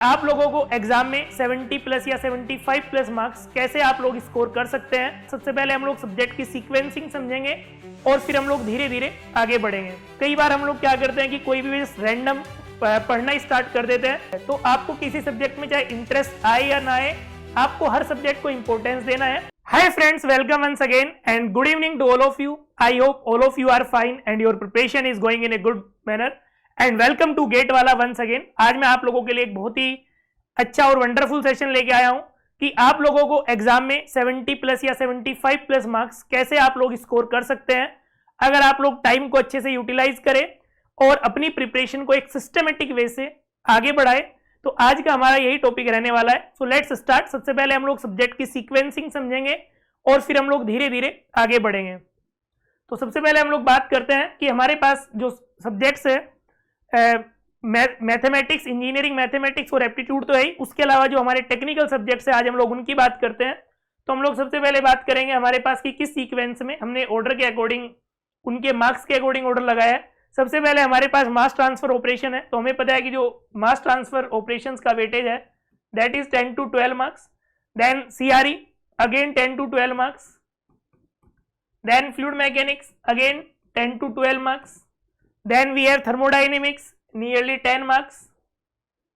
आप लोगों को एग्जाम में 70 प्लस या 75 प्लस मार्क्स कैसे आप लोग स्कोर कर सकते हैं। सबसे पहले हम लोग सब्जेक्ट की सीक्वेंसिंग समझेंगे और फिर हम लोग धीरे धीरे आगे बढ़ेंगे। कई बार हम लोग क्या करते हैं कि कोई भी रैंडम पढ़ना स्टार्ट कर देते हैं। तो आपको किसी सब्जेक्ट में चाहे इंटरेस्ट आए या ना आए, आपको हर सब्जेक्ट को इंपॉर्टेंस देना है। Hi friends, welcome once again and good evening to all of you. I hope all of you are fine and your preparation is going in a good manner and welcome to GATE वाला once again. आज मैं आप लोगों के लिए एक बहुत ही अच्छा और वंडरफुल सेशन लेके आया हूं कि आप लोगों को एग्जाम में 70 प्लस या 75 प्लस मार्क्स कैसे आप लोग स्कोर कर सकते हैं अगर आप लोग टाइम को अच्छे से यूटिलाइज करें और अपनी प्रिपरेशन को एक सिस्टमेटिक वे से आगे बढ़ाए। तो आज का हमारा यही टॉपिक रहने वाला है। So let's start. सबसे पहले हम लोग सब्जेक्ट की सीक्वेंसिंग समझेंगे और फिर हम लोग धीरे धीरे आगे बढ़ेंगे। तो सबसे पहले हम लोग बात करते हैं कि हमारे पास जो सब्जेक्ट्स है मैथमेटिक्स, इंजीनियरिंग मैथमेटिक्स और एप्टीट्यूड तो है ही, उसके अलावा जो हमारे टेक्निकल सब्जेक्ट्स है आज हम लोग उनकी बात करते हैं। तो हम लोग सबसे पहले बात करेंगे हमारे पास कि किस सीक्वेंस में हमने ऑर्डर के अकॉर्डिंग, उनके मार्क्स के अकॉर्डिंग ऑर्डर लगाया है। सबसे पहले हमारे पास मास ट्रांसफर ऑपरेशन है। तो हमें पता है कि जो मास ट्रांसफर ऑपरेशन का वेटेज है that is 10 to 12 marks. Then CRE again 10 to 12 marks. Then fluid mechanics again 10 to 12 marks. Then we have thermodynamics nearly 10 marks.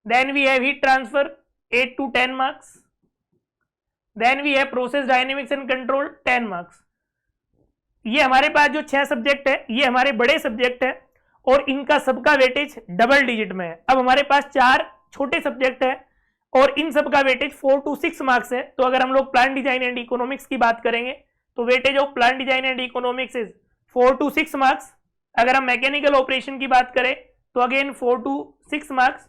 Then we have heat transfer 8 to 10 marks. Then we have process dynamics and control 10 marks. ये हमारे पास जो 6 subject है ये हमारे बड़े subject है और इनका सबका वेटेज डबल डिजिट में है। अब हमारे पास 4 छोटे सब्जेक्ट है और इन सबका वेटेज 4 to 6 मार्क्स है। तो अगर हम लोग प्लान डिजाइन एंड इकोनॉमिक्स की बात करेंगे तो weightage of plan design and economics is 4 to 6 marks. अगर हम मैकेनिकल ऑपरेशन की बात करें तो again 4 to 6 marks.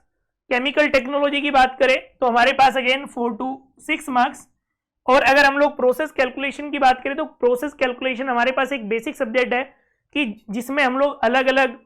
Chemical technology की बात करें तो हमारे पास अगेन 4 to 6 मार्क्स। और अगर हम लोग प्रोसेस कैलकुलेशन की बात करें तो प्रोसेस कैलकुलेशन हमारे पास एक बेसिक सब्जेक्ट है कि जिसमें हम लोग अलग अलग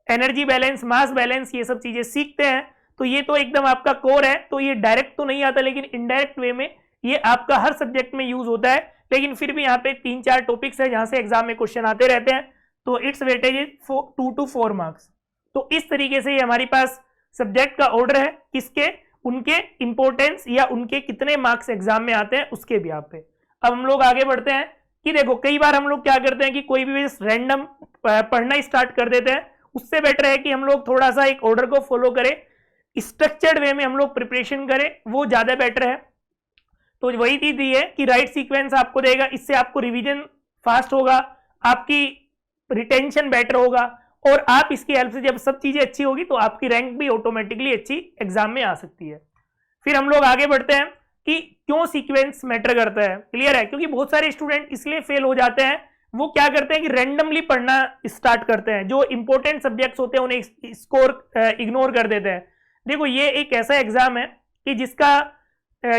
एनर्जी बैलेंस, मास बैलेंस, ये सब चीजें सीखते हैं। तो ये तो एकदम आपका कोर है। तो ये डायरेक्ट तो नहीं आता लेकिन इनडायरेक्ट वे में ये आपका हर सब्जेक्ट में यूज होता है। लेकिन फिर भी यहाँ पे 3-4 टॉपिक्स है जहां से एग्जाम में क्वेश्चन आते रहते हैं। तो it's weightage is 2 to 4 marks. तो इस तरीके से ये हमारे पास सब्जेक्ट का ऑर्डर है, किसके, उनके इंपॉर्टेंस या उनके कितने मार्क्स एग्जाम में आते हैं उसके भी यहाँ पे। अब हम लोग आगे बढ़ते हैं कि देखो कई बार हम लोग क्या करते हैं कि कोई भी रैंडम पढ़ना स्टार्ट कर देते हैं। उससे बेटर है कि हम लोग थोड़ा सा एक ऑर्डर को फॉलो करें, स्ट्रक्चर्ड वे में हम लोग प्रिपरेशन करें, वो ज्यादा बेटर है। तो वही चीज दी है कि राइट सीक्वेंस आपको देगा, इससे आपको रिविजन फास्ट होगा, आपकी रिटेंशन बेटर होगा और आप इसकी हेल्प से जब सब चीजें अच्छी होगी तो आपकी रैंक भी ऑटोमेटिकली अच्छी एग्जाम में आ सकती है। फिर हम लोग आगे बढ़ते हैं कि क्यों सीक्वेंस मैटर करता है। क्लियर है? क्योंकि बहुत सारे स्टूडेंट इसलिए फेल हो जाते हैं, वो क्या करते हैं कि रैंडमली पढ़ना स्टार्ट करते हैं, जो इंपॉर्टेंट सब्जेक्ट्स होते हैं उन्हें स्कोर इग्नोर कर देते हैं। देखो ये एक ऐसा एग्जाम है कि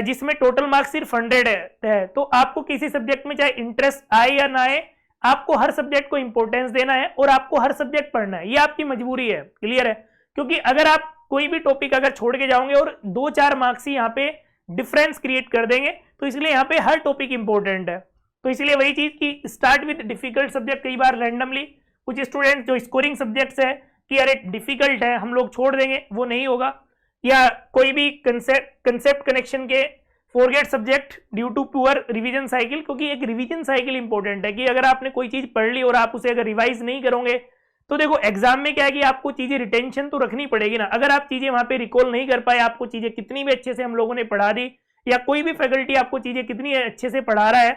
जिसमें टोटल मार्क्स सिर्फ 100 है। तो आपको किसी सब्जेक्ट में चाहे इंटरेस्ट आए या ना आए, आपको हर सब्जेक्ट को इंपॉर्टेंस देना है और आपको हर सब्जेक्ट पढ़ना है। ये आपकी मजबूरी है। क्लियर है? क्योंकि अगर आप कोई भी टॉपिक अगर छोड़ के जाओगे और 2-4 मार्क्स ही यहाँ पे डिफरेंस क्रिएट कर देंगे, तो इसलिए यहाँ पे हर टॉपिक इंपॉर्टेंट है। तो इसलिए वही चीज कि स्टार्ट विद डिफिकल्ट सब्जेक्ट। कई बार रैंडमली कुछ स्टूडेंट जो स्कोरिंग सब्जेक्ट्स है कि अरे डिफिकल्ट है हम लोग छोड़ देंगे, वो नहीं होगा। या कोई भी कंसेप्ट कनेक्शन के forget subject due to poor revision cycle. क्योंकि एक रिवीजन साइकिल इंपॉर्टेंट है कि अगर आपने कोई चीज पढ़ ली और आप उसे अगर रिवाइज नहीं करोगे तो देखो एग्जाम में क्या है कि आपको चीजें रिटेंशन तो रखनी पड़ेगी ना। अगर आप चीजें वहां पे रिकॉल नहीं कर पाए, आपको चीजें कितनी भी अच्छे से हम लोगों ने पढ़ा दी या कोई भी फैकल्टी आपको चीजें कितनी अच्छे से पढ़ा रहा है,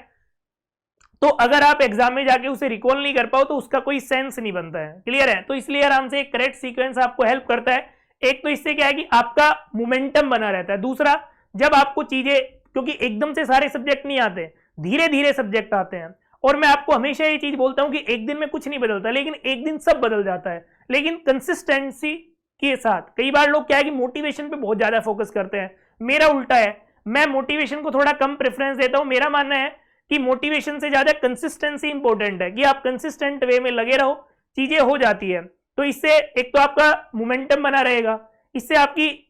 तो अगर आप एग्जाम में जाके उसे रिकॉल नहीं कर पाओ तो उसका कोई सेंस नहीं बनता है। क्लियर है? तो इसलिए आराम से एक करेक्ट सीक्वेंस आपको हेल्प करता है। एक तो इससे क्या है कि आपका मोमेंटम बना रहता है। दूसरा, जब आपको चीजें, क्योंकि एकदम से सारे सब्जेक्ट नहीं आते, धीरे धीरे सब्जेक्ट आते हैं। और मैं आपको हमेशा ये चीज बोलता हूं कि एक दिन में कुछ नहीं बदलता, लेकिन एक दिन सब बदल जाता है। लेकिन कंसिस्टेंसी के साथ कई बार लोग क्या है कि मोटिवेशन पे बहुत ज्यादा फोकस करते हैं। मेरा उल्टा है, मैं मोटिवेशन को थोड़ा कम प्रेफरेंस देता हूं। मेरा मानना है कि मोटिवेशन से ज्यादा कंसिस्टेंसी इंपॉर्टेंट है, कि आप कंसिस्टेंट वे में लगे रहो, चीजें हो जाती है। तो इससे एक तो आपका मोमेंटम बना रहेगा, इससे आपकी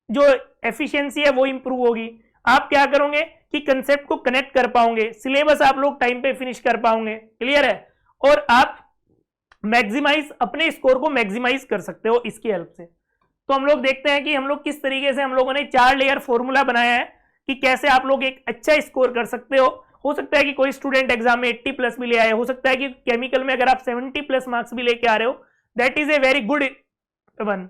जो एफिशिएंसी है वो इंप्रूव होगी। आप क्या करोगे कि कंसेप्ट को कनेक्ट कर पाओगे, सिलेबस आप लोग टाइम पे फिनिश कर पाओगे। क्लियर है? और आप मैक्सिमाइज, अपने स्कोर को मैक्सिमाइज कर सकते हो इसकी हेल्प से। तो हम लोग देखते हैं कि हम लोग किस तरीके से हम लोगों ने 4 लेयर फॉर्मूला बनाया है कि कैसे आप लोग एक अच्छा स्कोर कर सकते हो सकता है कि कोई स्टूडेंट एग्जाम में 80 प्लस भी ले आए, हो सकता है कि केमिकल में अगर आप 70 प्लस मार्क्स भी लेके आ रहे हो, that is a very good one.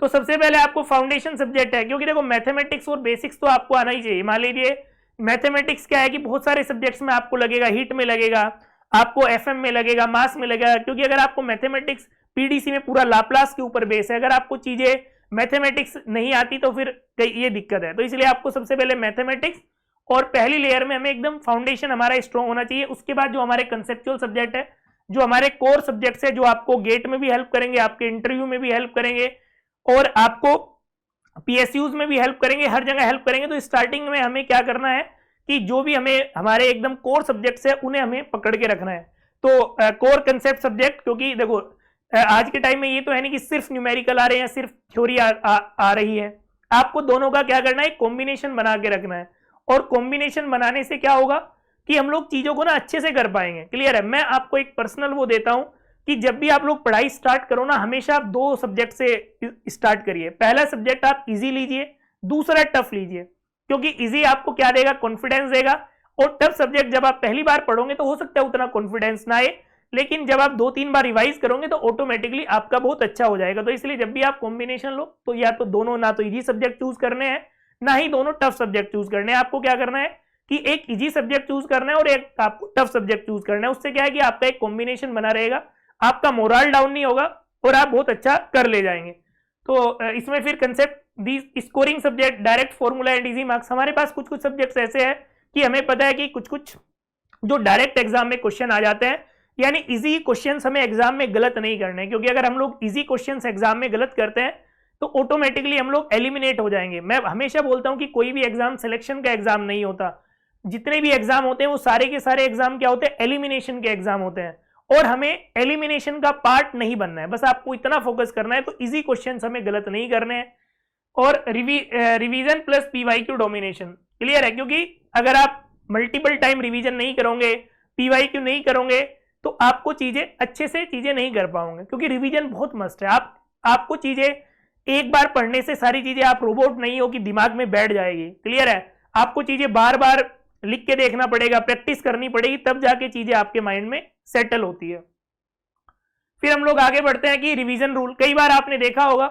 तो सबसे पहले आपको फाउंडेशन सब्जेक्ट है, क्योंकि देखो मैथमेटिक्स और बेसिक्स तो आपको आना ही चाहिए। मान लीजिए मैथमेटिक्स क्या है कि बहुत सारे सब्जेक्ट्स में आपको लगेगा, हीट में लगेगा, आपको एफएम में लगेगा, मास में लगेगा, क्योंकि अगर आपको मैथमेटिक्स पीडीसी में पूरा लाप्लास के ऊपर बेस है, अगर आपको चीजें मैथमेटिक्स नहीं आती तो फिर ये दिक्कत है। तो इसलिए आपको सबसे पहले मैथमेटिक्स और पहली लेयर में हमें एकदम फाउंडेशन हमारा स्ट्रॉन्ग होना चाहिए। उसके बाद जो हमारे कंसेप्चुअल सब्जेक्ट है, जो हमारे कोर सब्जेक्ट्स है, जो आपको गेट में भी हेल्प करेंगे, आपके इंटरव्यू में भी हेल्प करेंगे और आपको पीएसयूज में भी हेल्प करेंगे, हर जगह हेल्प करेंगे। तो स्टार्टिंग में हमें क्या करना है कि जो भी हमें हमारे एकदम कोर सब्जेक्ट्स है उन्हें हमें पकड़ के रखना है। तो कोर कंसेप्ट सब्जेक्ट, क्योंकि देखो आज के टाइम में ये तो है नहीं कि सिर्फ न्यूमेरिकल आ रहे हैं, सिर्फ थ्योरी आ रही है, आपको दोनों का क्या करना है, कॉम्बिनेशन बना के रखना है। और कॉम्बिनेशन बनाने से क्या होगा कि हम लोग चीजों को ना अच्छे से कर पाएंगे। क्लियर है? मैं आपको एक पर्सनल वो देता हूं कि जब भी आप लोग पढ़ाई स्टार्ट करो ना, हमेशा आप 2 सब्जेक्ट से स्टार्ट करिए। पहला सब्जेक्ट आप इजी लीजिए, दूसरा टफ लीजिए, क्योंकि इजी आपको क्या देगा, कॉन्फिडेंस देगा। और टफ सब्जेक्ट जब आप पहली बार पढ़ोगे तो हो सकता है उतना कॉन्फिडेंस ना आए, लेकिन जब आप 2-3 बार रिवाइज करोगे तो ऑटोमेटिकली आपका बहुत अच्छा हो जाएगा। तो इसलिए जब भी आप कॉम्बिनेशन लो तो या तो दोनों, ना तो इजी सब्जेक्ट चूज करने हैं, ना ही दोनों टफ सब्जेक्ट चूज करने हैं। आपको क्या करना है कि एक इजी सब्जेक्ट चूज करना है और एक आपको टफ सब्जेक्ट चूज करना है। उससे क्या है कि आपका एक कॉम्बिनेशन बना रहेगा, आपका मोरल डाउन नहीं होगा और आप बहुत अच्छा कर ले जाएंगे। तो इसमें फिर concept the scoring subject, direct formula and easy marks. हमारे पास कुछ कुछ सब्जेक्ट्स ऐसे हैं कि हमें पता है कि कुछ कुछ जो डायरेक्ट एग्जाम में क्वेश्चन आ जाते हैं, यानी इजी क्वेश्चंस हमें एग्जाम में गलत नहीं करने, क्योंकि अगर हम लोग इजी क्वेश्चंस एग्जाम में गलत करते हैं तो ऑटोमेटिकली हम लोग एलिमिनेट हो जाएंगे। मैं हमेशा बोलता हूं कि कोई भी एग्जाम सिलेक्शन का एग्जाम नहीं होता, जितने भी एग्जाम होते हैं वो सारे के सारे एग्जाम क्या होते हैं, एलिमिनेशन के एग्जाम होते हैं। और हमें एलिमिनेशन का पार्ट नहीं बनना है, बस आपको इतना फोकस करना है। तो इजी क्वेश्चंस हमें गलत नहीं करने हैं। और revision plus PYQ domination. Clear है? क्योंकि अगर आप मल्टीपल टाइम रिवीजन नहीं करोगे, पीवाईक्यू नहीं करोगे, तो आपको चीजें अच्छे से चीजें नहीं कर पाओगे, क्योंकि रिवीजन बहुत मस्ट है। आपको चीजें एक बार पढ़ने से सारी चीजें, आप रोबोट नहीं हो कि दिमाग में बैठ जाएगी। क्लियर है? आपको चीजें बार बार लिख के देखना पड़ेगा, प्रैक्टिस करनी पड़ेगी, तब जाके चीजें आपके माइंड में सेटल होती है। फिर हम लोग आगे बढ़ते हैं कि रिवीजन रूल। कई बार आपने देखा होगा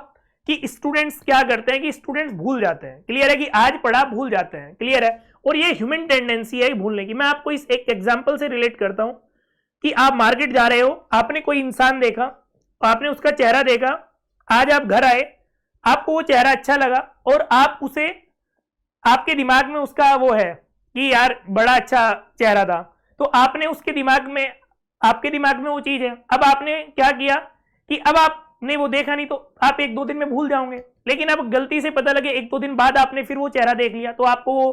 कि स्टूडेंट्स क्या करते हैं कि स्टूडेंट्स भूल जाते हैं। क्लियर है? कि आज पढ़ा भूल जाते हैं। क्लियर है? और ये ह्यूमन टेंडेंसी है भूलने की। मैं आपको इस एक एग्जांपल से रिलेट करता हूं कि आप मार्केट जा रहे हो, आपने कोई इंसान देखा, आपने उसका चेहरा देखा, आज आप घर आए, आपको वो चेहरा अच्छा लगा और आप उसे, आपके दिमाग में उसका वो है कि यार बड़ा अच्छा चेहरा था, तो आपने उसके दिमाग में, आपके दिमाग में वो चीज है। अब आपने क्या किया कि अब आपने वो देखा नहीं, तो आप 1-2 दिन में भूल जाओगे। लेकिन अब गलती से पता लगे 1-2 दिन बाद आपने फिर वो चेहरा देख लिया, तो आपको वो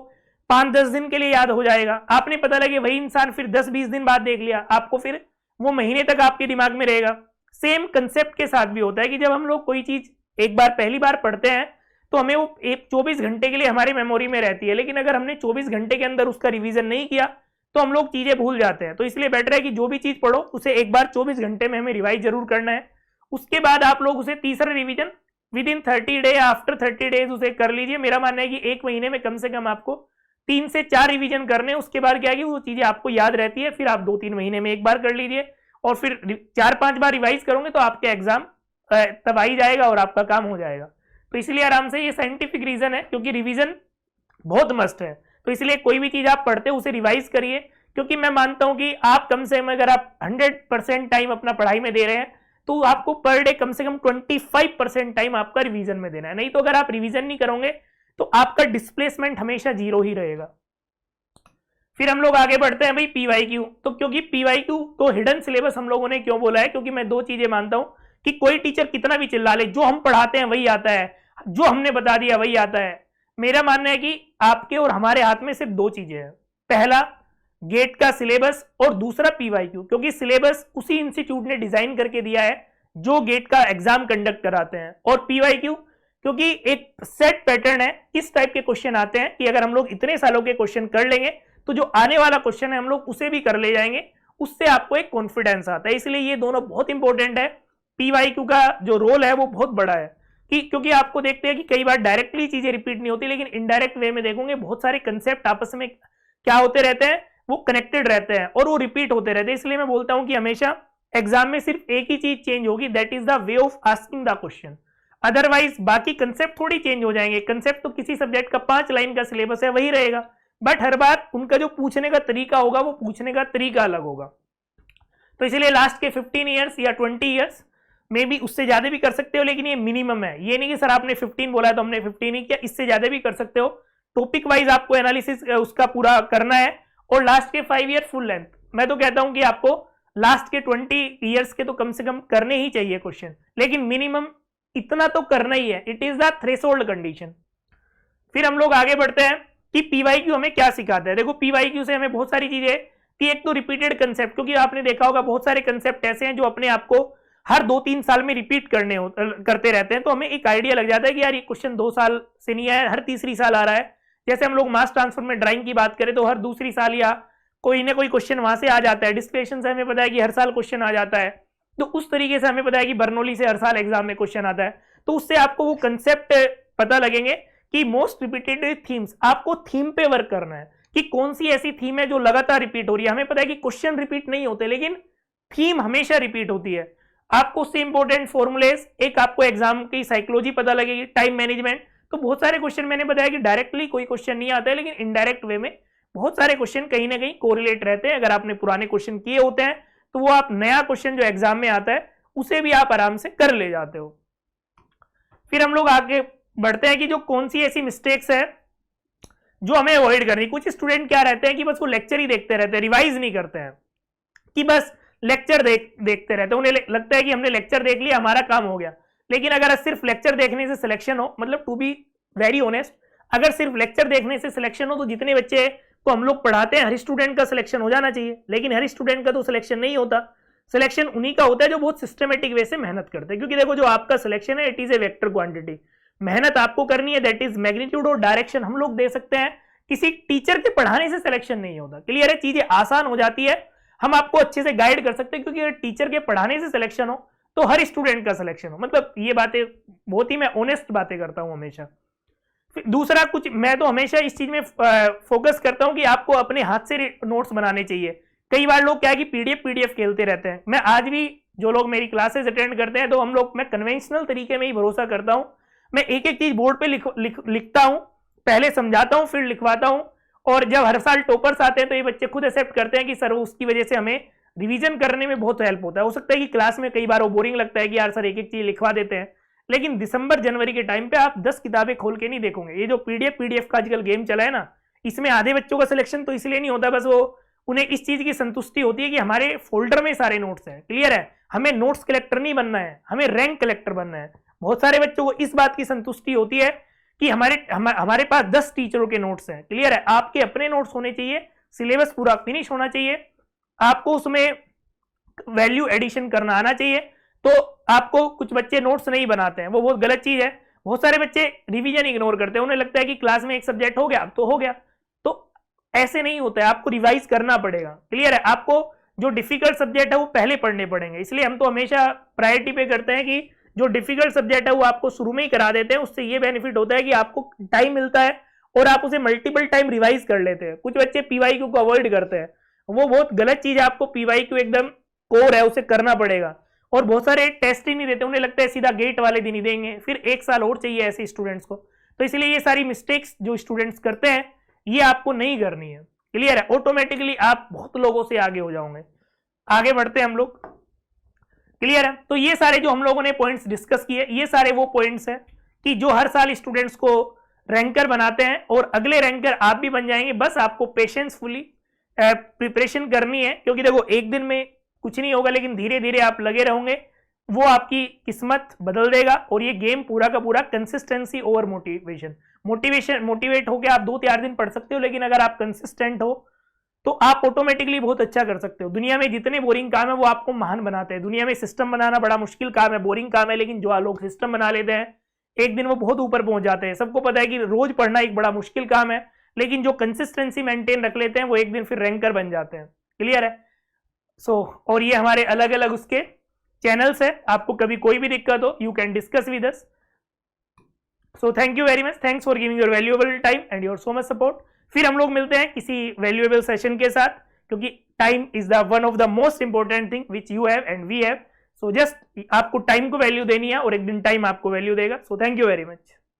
5-10 दिन के लिए याद हो जाएगा। आपने पता लगे वही इंसान फिर 10-20 दिन बाद देख लिया, आपको फिर वो महीने तक आपके दिमाग में रहेगा। सेम कंसेप्ट के साथ भी होता है कि जब हम लोग कोई चीज एक बार पहली बार पढ़ते हैं तो हमें वो 24 घंटे के लिए हमारी मेमोरी में रहती है, लेकिन अगर हमने 24 घंटे के अंदर उसका रिवीजन नहीं किया तो हम लोग चीजें भूल जाते हैं। तो इसलिए बेटर है कि जो भी चीज पढ़ो उसे एक बार 24 घंटे में हमें रिवाइज जरूर करना है। उसके बाद आप लोग उसे तीसरा revision with in 30 day, after 30 days उसे कर लीजिए। मेरा मानना है कि 1 महीने में कम से कम आपको 3 से 4 रिवीजन करने हैं। उसके बाद क्या है कि वो चीजें आपको याद रहती है, फिर आप 2-3 महीने में एक बार कर लीजिए और फिर 4-5 बार रिवाइज करोगे तो आपके एग्जाम तब आ ही जाएगा और आपका काम हो जाएगा। तो इसलिए आराम से, ये साइंटिफिक रीजन है, क्योंकि रिवीजन बहुत मस्ट है। तो इसलिए कोई भी चीज आप पढ़ते हो उसे रिवाइज करिए, क्योंकि मैं मानता हूं कि आप कम से कम अगर आप 100% टाइम अपना पढ़ाई में दे रहे हैं तो आपको पर डे कम से कम 25% टाइम आपका रिवीजन में देना है। नहीं तो अगर आप रिवीजन नहीं करोगे तो आपका डिस्प्लेसमेंट हमेशा 0 ही रहेगा। फिर हम लोग आगे बढ़ते हैं भाई पीवाईक्यू। तो क्योंकि पीवाईक्यू को हिडन सिलेबस हम लोगों ने क्यों बोला है, क्योंकि मैं 2 चीजें मानता हूं कि कोई टीचर कितना भी चिल्ला ले, जो हम पढ़ाते हैं वही आता है, जो हमने बता दिया वही आता है। मेरा मानना है कि आपके और हमारे हाथ में सिर्फ 2 चीजें हैं, पहला गेट का सिलेबस और दूसरा पीवाईक्यू। क्योंकि सिलेबस उसी इंस्टीट्यूट ने डिजाइन करके दिया है जो गेट का एग्जाम कंडक्ट कराते हैं, और पीवाईक्यू क्योंकि एक सेट पैटर्न है, इस टाइप के क्वेश्चन आते हैं कि अगर हम लोग इतने सालों के क्वेश्चन कर लेंगे तो जो आने वाला क्वेश्चन है हम लोग उसे भी कर ले जाएंगे, उससे आपको एक कॉन्फिडेंस आता है। इसलिए ये दोनों बहुत इंपॉर्टेंट है। पीवाईक्यू का जो रोल है वो बहुत बड़ा है कि क्योंकि आपको देखते हैं कि कई बार डायरेक्टली चीजें रिपीट नहीं होती, लेकिन इनडायरेक्ट वे में देखोगे बहुत सारे कंसेप्ट आपस में क्या होते रहते हैं, वो कनेक्टेड रहते हैं और वो रिपीट होते रहते हैं। इसलिए मैं बोलता हूं कि हमेशा एग्जाम में सिर्फ एक ही चीज चेंज होगी, that is the way of asking the question. Otherwise बाकी कंसेप्ट थोड़ी चेंज हो जाएंगे। कंसेप्ट तो किसी सब्जेक्ट का 5 लाइन का सिलेबस है वही रहेगा, बट हर बार उनका जो पूछने का तरीका होगा वो पूछने का तरीका अलग होगा। तो इसलिए लास्ट के 15 ईयर्स या 20 ईयर्स में भी उससे ज्यादा भी कर सकते हो, लेकिन ये मिनिमम है। ये नहीं कि सर आपने 15 बोला है तो हमने 15 ही किया, इससे ज्यादा भी कर सकते हो। टॉपिक वाइज आपको एनालिसिस उसका पूरा करना है और लास्ट के 5 ईयर फुल लेंथ। मैं तो कहता हूं कि आपको लास्ट के 20 ईयर्स के तो कम से कम करने ही चाहिए क्वेश्चन, लेकिन मिनिमम इतना तो करना ही है। It is the threshold condition. फिर हम लोग आगे बढ़ते हैं कि पीवाईक्यू हमें क्या सिखाता है। देखो पीवाईक्यू से हमें बहुत सारी चीजें कि एक तो रिपीटेड कंसेप्ट, क्योंकि आपने देखा होगा बहुत सारे कंसेप्ट ऐसे हैं जो अपने आप को हर 2-3 साल में रिपीट करते रहते हैं, तो हमें एक आइडिया लग जाता है कि यार ये क्वेश्चन 2 साल से नहीं आया, हर तीसरी साल आ रहा है। जैसे हम लोग मास ट्रांसफर में ड्राइंग की बात करें तो हर दूसरी साल या कोई ना कोई क्वेश्चन वहां से आ जाता है। डिस्प्लेशन से हमें पता है कि हर साल क्वेश्चन आ जाता है, तो उस तरीके से हमें पता है कि बर्नौली से हर साल एग्जाम में क्वेश्चन आता है। तो उससे आपको वो कंसेप्ट पता लगेंगे कि मोस्ट रिपीटेड थीम्स, आपको थीम पे वर्क करना है कि कौन सी ऐसी थीम है जो लगातार रिपीट हो रही है। हमें पता है कि क्वेश्चन रिपीट नहीं होते, लेकिन थीम हमेशा रिपीट होती है। आपको उससे इंपॉर्टेंट फॉर्मुलेस, एक आपको एग्जाम की साइकोलॉजी पता लगेगी, टाइम मैनेजमेंट। तो बहुत सारे क्वेश्चन मैंने बताया कि डायरेक्टली कोई क्वेश्चन नहीं आता है, लेकिन इनडायरेक्ट वे में बहुत सारे क्वेश्चन कहीं ना कहीं कोरिलेट रहते हैं। अगर आपने पुराने क्वेश्चन किए होते हैं तो वो आप नया क्वेश्चन जो एग्जाम में आता है उसे भी आप आराम से कर ले जाते हो। फिर हम लोग आगे बढ़ते हैं कि जो कौन सी ऐसी मिस्टेक्स है जो हमें अवॉइड करनी। कुछ स्टूडेंट क्या रहते हैं कि बस वो लेक्चर ही देखते रहते हैं, रिवाइज नहीं करते हैं, कि बस लेक्चर देखते रहते हैं। उन्हें लगता है कि हमने लेक्चर देख लिया, हमारा काम हो गया। लेकिन अगर सिर्फ लेक्चर देखने से सिलेक्शन हो, मतलब टू बी वेरी ऑनेस्ट, अगर सिर्फ लेक्चर देखने से सिलेक्शन हो तो जितने बच्चे को हम लोग पढ़ाते हैं हर स्टूडेंट का सिलेक्शन हो जाना चाहिए, लेकिन हर स्टूडेंट का तो सिलेक्शन नहीं होता। सिलेक्शन उन्हीं का होता है जो बहुत सिस्टमेटिक वे से मेहनत करते हैं। क्योंकि देखो जो आपका सिलेक्शन है it is a vector quantity, मेहनत आपको करनी है, दैट इज मैग्नीट्यूड और डायरेक्शन हम लोग दे सकते हैं। किसी टीचर के पढ़ाने से सिलेक्शन नहीं होता। क्लियर है, चीजें आसान हो जाती है, हम आपको अच्छे से गाइड कर सकते हैं। क्योंकि अगर टीचर के पढ़ाने से सिलेक्शन हो तो हर स्टूडेंट का सिलेक्शन हो। मतलब ये बातें बहुत ही मैं ऑनेस्ट बातें करता हूं हमेशा। दूसरा, कुछ मैं तो हमेशा इस चीज में फोकस करता हूं कि आपको अपने हाथ से नोट्स बनाने चाहिए। कई बार लोग क्या है कि पीडीएफ खेलते रहते हैं। मैं आज भी जो लोग मेरी क्लासेस अटेंड करते हैं तो मैं कन्वेंशनल तरीके में ही भरोसा करता हूं। मैं एक एक चीज बोर्ड पे लिखता हूं, पहले समझाता हूं, फिर लिखवाता हूं। और जब हर साल टॉपर्स आते हैं तो ये बच्चे खुद एक्सेप्ट करते हैं कि सर उसकी वजह से हमें रिवीजन करने में बहुत हेल्प होता है। हो सकता है कि क्लास में कई बार वो बोरिंग लगता है कि यार सर एक एक चीज लिखवा देते हैं, लेकिन दिसंबर जनवरी के टाइम पे आप 10 किताबें खोल के नहीं देखोगे। ये जो पीडीएफ का आजकल गेम चला है ना, इसमें आधे बच्चों का सिलेक्शन तो इसलिए नहीं होता, बस वो उन्हें इस चीज की संतुष्टि होती है कि हमारे फोल्डर में सारे नोट्स हैं। क्लियर है, हमें नोट्स कलेक्टर नहीं बनना है, हमें रैंक कलेक्टर बनना है। बहुत सारे बच्चों को इस बात की संतुष्टि होती है कि हमारे पास 10 टीचरों के नोट्स हैं। क्लियर है, आपके अपने नोट्स होने चाहिए, सिलेबस पूरा फिनिश होना चाहिए, आपको उसमें वैल्यू एडिशन करना आना चाहिए। तो आपको कुछ बच्चे नोट्स नहीं बनाते हैं, वो बहुत गलत चीज है। बहुत सारे बच्चे रिवीजन इग्नोर करते हैं, उन्हें लगता है कि क्लास में एक सब्जेक्ट हो गया तो हो गया। तो ऐसे नहीं होता है, आपको रिवाइज करना पड़ेगा। क्लियर है, आपको जो डिफिकल्ट सब्जेक्ट है वो पहले पढ़ने पड़ेंगे। इसलिए हम तो हमेशा प्रायोरिटी पे करते हैं कि जो डिफिकल्ट सब्जेक्ट है वो आपको शुरू में ही करा देते हैं। उससे ये बेनिफिट होता है कि आपको टाइम मिलता है और आप उसे मल्टीपल टाइम रिवाइज कर लेते हैं। कुछ बच्चे पीवाईक्यू को अवॉइड करते हैं, वो बहुत गलत चीज है। आपको पीवाईक्यू एकदम कोर है, उसे करना पड़ेगा। और बहुत सारे टेस्ट ही नहीं देते, उन्हें लगता है सीधा गेट वाले दिन ही देंगे, फिर 1 साल और चाहिए ऐसे स्टूडेंट्स को। तो इसलिए ये सारी मिस्टेक्स जो स्टूडेंट्स करते हैं ये आपको नहीं करनी है। क्लियर है, ऑटोमेटिकली आप बहुत लोगों से आगे हो जाओगे। आगे बढ़ते हैं हम लोग। क्लियर है, तो ये सारे जो हम लोगों ने पॉइंट्स डिस्कस किए, ये सारे वो पॉइंट्स हैं कि जो हर साल स्टूडेंट्स को रैंकर बनाते हैं और अगले रैंकर आप भी बन जाएंगे। बस आपको पेशेंसफुली प्रिपरेशन करनी है। क्योंकि देखो एक दिन में कुछ नहीं होगा, लेकिन धीरे धीरे आप लगे रहोगे, वो आपकी किस्मत बदल देगा। और ये गेम पूरा का पूरा कंसिस्टेंसी ओवर मोटिवेट होकर आप 2-4 दिन पढ़ सकते हो, लेकिन अगर आप कंसिस्टेंट हो तो आप ऑटोमेटिकली बहुत अच्छा कर सकते हो। दुनिया में जितने बोरिंग काम है वो आपको महान बनाते हैं। दुनिया में सिस्टम बनाना बड़ा मुश्किल काम है, बोरिंग काम है, लेकिन जो लोग सिस्टम बना लेते हैं एक दिन वो बहुत ऊपर पहुंच जाते हैं। सबको पता है कि रोज पढ़ना एक बड़ा मुश्किल काम है, लेकिन जो कंसिस्टेंसी मेंटेन रख लेते हैं वो एक दिन फिर रैंकर बन जाते हैं। क्लियर है, और ये हमारे अलग अलग उसके चैनल्स है। आपको कभी कोई भी दिक्कत हो you can discuss with us. So thank you very much, thanks for giving your valuable time and your so much support. फिर हम लोग मिलते हैं किसी वैल्यूएबल सेशन के साथ, क्योंकि time is the one of the most important thing which you have and we have. So just आपको टाइम को वैल्यू देनी है और एक दिन टाइम आपको वैल्यू देगा। So thank you very much.